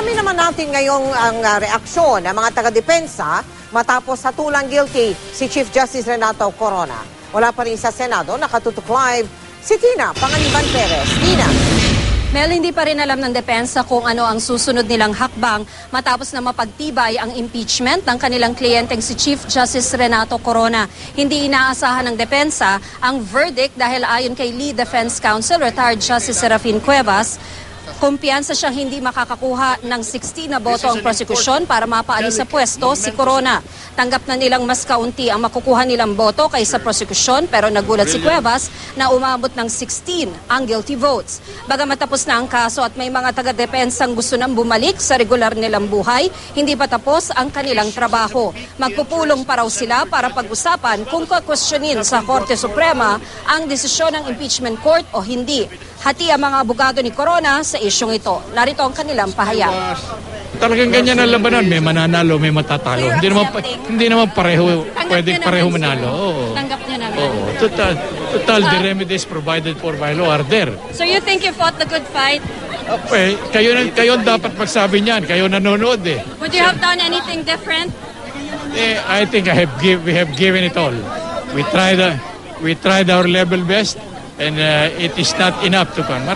Alamin naman natin ngayong ang reaksyon ng mga taga-depensa matapos hatulang guilty si Chief Justice Renato Corona. Wala pa rin sa Senado, nakatutok live si Tina Panganiban Perez. Tina. Mel, hindi pa rin alam ng depensa kung ano ang susunod nilang hakbang matapos na mapagtibay ang impeachment ng kanilang kliyenteng si Chief Justice Renato Corona. Hindi inaasahan ng depensa ang verdict dahil ayon kay Lead Defense Counsel, Retired Justice Serafin Cuevas, kumpiyansa siyang hindi makakakuha ng 16 na boto ang prosekusyon para mapaalis sa pwesto si Corona. Tanggap na nilang mas kaunti ang makukuha nilang boto kaysa prosekusyon pero nagulat si Cuevas na umabot ng 16 ang guilty votes. Bagamat tapos na ang kaso at may mga taga-depensang gusto nang bumalik sa regular nilang buhay, hindi pa tapos ang kanilang trabaho. Magpupulong pa raw sila para pag-usapan kung kukwestiyonin sa Korte Suprema ang desisyon ng impeachment court o hindi. Hati ang mga abogado ni Corona sa isyong ito. Narito ang kanilang pahayag. Talagang ganyan ang labanan. May mananalo, may matatalo. Hindi naman pareho, pwedeng pareho manalo. Oo. Tanggap niyo naman. Oo. Total, the remedies provided for by law are there. So you think you fought the good fight? Okay, kayo dapat magsabi niyan. Kayo nanonood eh. Would you have done anything different? I think we have given it all. We tried our level best. And it is not enough to come.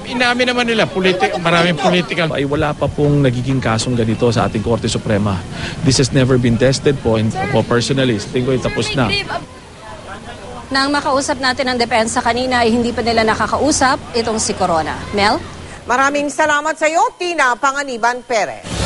Inamin naman nila, maraming political. Ay wala pa pong nagiging kasong ganito sa ating Korte Suprema. This has never been tested po, and po personally, tingin ko tapos na. Nang makausap natin ang depensa kanina ay hindi pa nila nakakausap itong si Corona. Mel? Maraming salamat sa iyo, Tina Panganiban Perez.